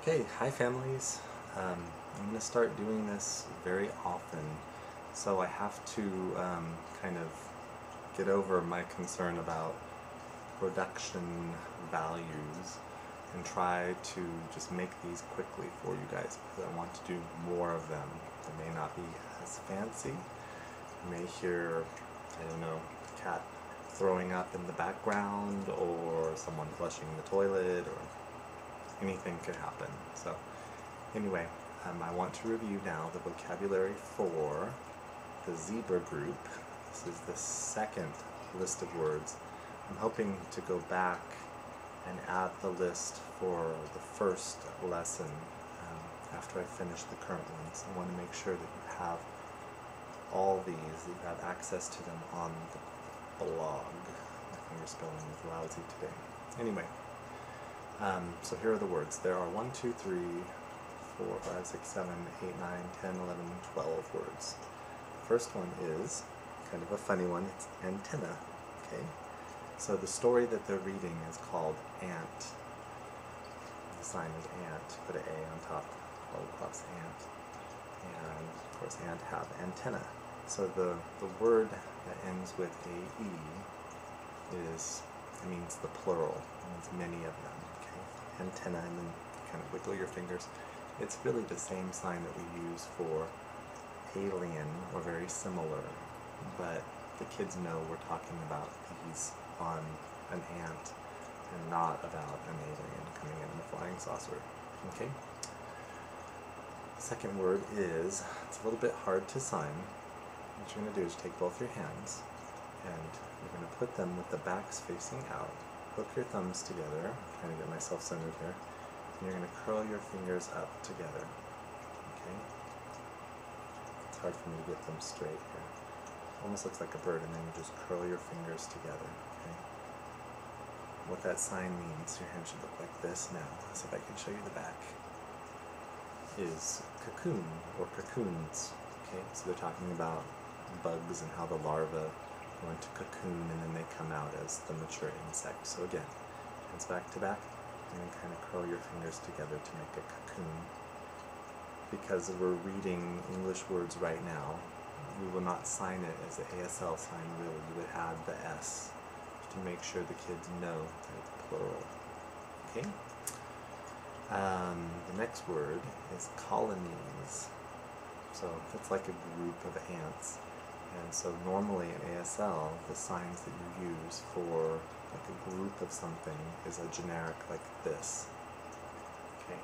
Okay, hi families. I'm going to start doing this very often, so I have to kind of get over my concern about production values and try to just make these quickly for you guys because I want to do more of them. They may not be as fancy. You may hear, I don't know, a cat throwing up in the background or someone flushing the toilet or anything could happen. So anyway, I want to review now the vocabulary for the zebra group. This is the second list of words. I'm hoping to go back and add the list for the first lesson after I finish the current ones. I want to make sure that you have all these, that you have access to them on the blog. My fingerspelling is lousy today. Anyway, so here are the words. There are 1, 2, 3, 4, 5, 6, 7, 8, 9, 10, 11, 12 words. The first one is kind of a funny one. It's antenna. Okay. So the story that they're reading is called Ant. The sign is ant. Put an A on top. Across ant. And of course ant have antenna. So the word that ends with AE means the plural. It means many of them. Okay. Antenna, and then kind of wiggle your fingers. It's really the same sign that we use for alien or very similar, but the kids know we're talking about these on an ant and not about an alien coming in a flying saucer. Okay? Second word is, it's a little bit hard to sign. What you're going to do is take both your hands and you're going to put them with the backs facing out. Hook your thumbs together. I'm trying to get myself centered here. And you're going to curl your fingers up together. Okay? It's hard for me to get them straight here. Almost looks like a bird, and then you just curl your fingers together. Okay? What that sign means, your hand should look like this now. So if I can show you the back, is cocoon or cocoons. Okay? So they're talking about bugs and how the larvae go into cocoon and then they come out as the mature insect. So again, hands back to back, and then kind of curl your fingers together to make a cocoon. Because we're reading English words right now, we will not sign it as the ASL sign really. You would add the S to make sure the kids know that it's plural. Okay? The next word is colonies. So it's like a group of ants. And so normally in ASL, the signs that you use for like a group of something is a generic like this. Okay.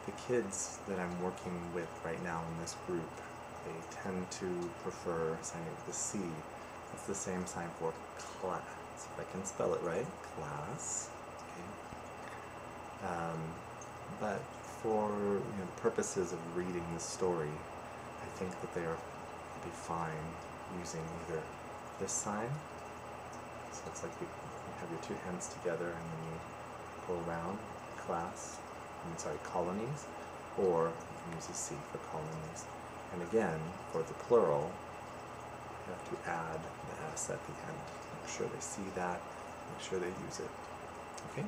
The kids that I'm working with right now in this group, they tend to prefer signing with the C. It's the same sign for class. If I can spell it right, class. Okay. But for purposes of reading the story, I think that they are be fine using either this sign. So it's like you have your two hands together and then you go around colonies, or you can use a C for colonies. And again, for the plural, you have to add the S at the end. Make sure they see that, make sure they use it. Okay?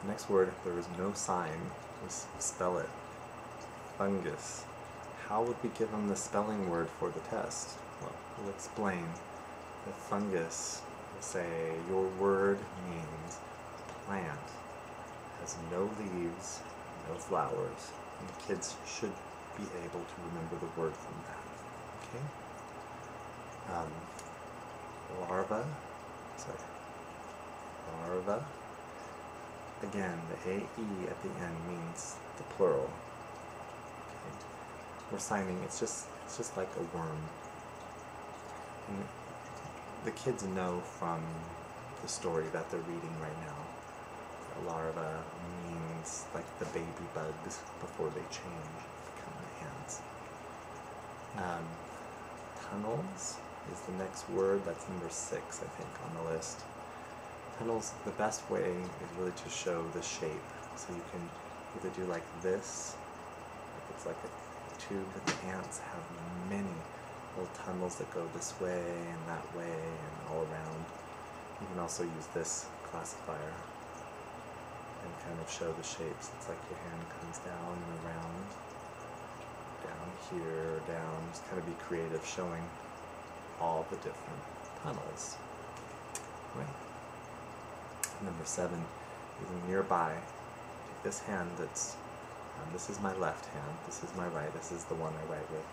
The next word, there is no sign. We spell it. Fungus. How would we give them the spelling word for the test? Well, we'll explain. The fungus will say your word means plant, has no leaves, no flowers, and the kids should be able to remember the word from that. Okay? Larva. Again, the AE at the end means the plural. Okay? We're signing, it's just like a worm. And the kids know from the story that they're reading right now. The larva means like the baby bugs before they change, become ants. Tunnels is the next word. That's number 6, I think, on the list. Tunnels, the best way is really to show the shape. So you can either do like this, if it's like a tube, and the ants have many little tunnels that go this way and that way and all around. You can also use this classifier. and kind of show the shapes. It's like your hand comes down and around, down here, down. Just kind of be creative, showing all the different tunnels. Right. Number 7 is nearby. Take this hand that's, this is my left hand, this is my right, this is the one I write with.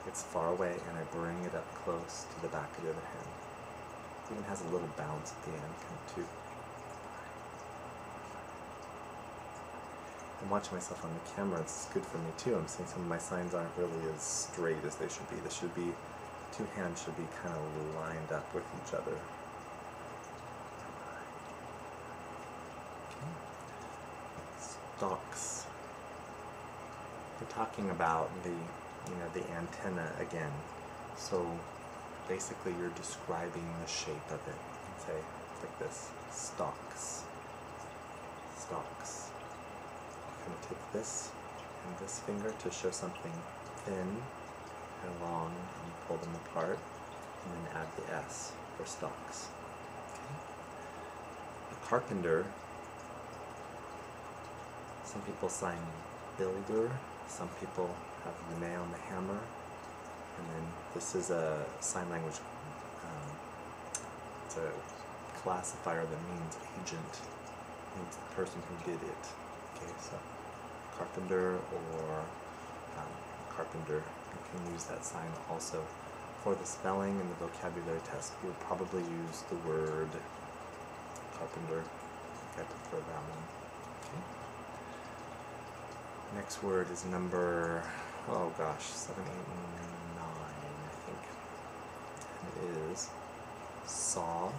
It's far away, and I bring it up close to the back of the other hand. It even has a little bounce at the end, kind of too. I'm watching myself on the camera. It's good for me too. I'm seeing some of my signs aren't really as straight as they should be. They should be, 2 hands should be kind of lined up with each other. Okay. Stalks. We're talking about the antenna again. So basically you're describing the shape of it. You can say like this, stalks. Stalks. I'm going to take this and this finger to show something thin and long, and pull them apart, and then add the S for stalks. Okay. A carpenter, some people sign builder, some people have the nail and the hammer, and then this is a sign language, it's a classifier that means agent, means the person who did it. Okay, so carpenter or carpenter, you can use that sign also. For the spelling and the vocabulary test, you would probably use the word carpenter. I prefer that one. Okay. Next word is number, 7, 8, and 9, I think. And it is saw.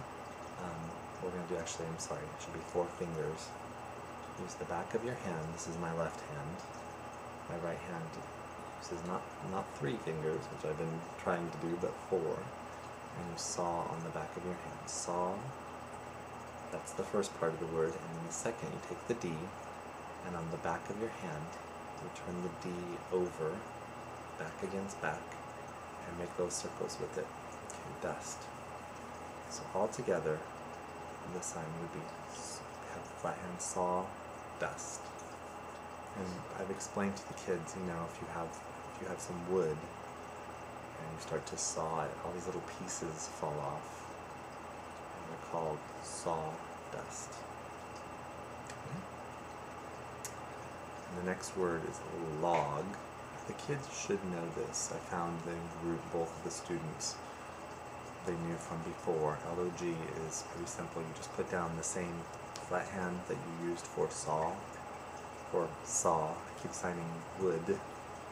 We're going to do, actually, I'm sorry, it should be 4 fingers. Use the back of your hand. This is my left hand. My right hand uses not 3 fingers, which I've been trying to do, but 4. And you saw on the back of your hand. Saw. That's the first part of the word. And in the second, you take the D, and on the back of your hand, you turn the D over, back against back, and make those circles with it. Okay, dust. So all together, the sign would be, have the flat hand, saw, dust. And I've explained to the kids, if you have some wood and you start to saw it, all these little pieces fall off, and they're called sawdust. Okay. And the next word is log. The kids should know this. I found they grouped both of the students. They knew from before. LOG is pretty simple. You just put down the same flat hand that you used for saw, or saw. I keep signing wood,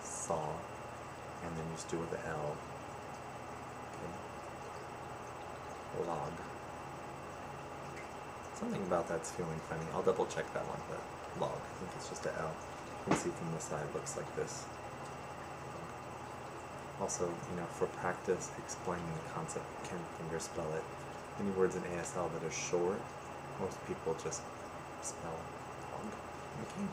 saw, and then you just do with the L. Okay. Log. Something about that's feeling funny. I'll double check that one, but log. I think it's just a L. You can see from the side, it looks like this. Also, for practice, explaining the concept, you can finger spell it. Any words in ASL that are short, most people just spell log. Okay.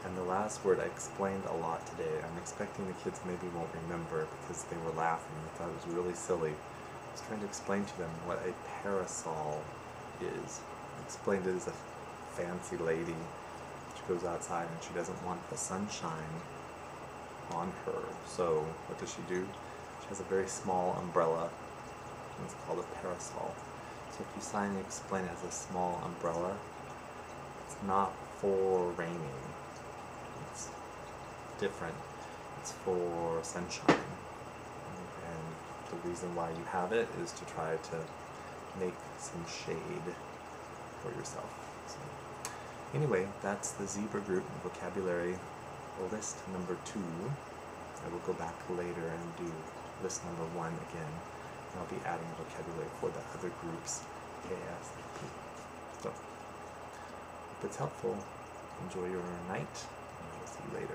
And the last word I explained a lot today. I'm expecting the kids maybe won't remember because they were laughing. They thought it was really silly. I was trying to explain to them what a parasol is. I explained it as a fancy lady. She goes outside and she doesn't want the sunshine on her. So what does she do? She has a very small umbrella, and it's called a parasol. So if you sign and explain it as a small umbrella, it's not for raining. It's different. It's for sunshine. And the reason why you have it is to try to make some shade for yourself. So anyway, that's the zebra group vocabulary list number 2. I will go back later and do list number 1 again. And I'll be adding vocabulary for the other groups, ASP. So, if it's helpful, enjoy your night, and we'll see you later.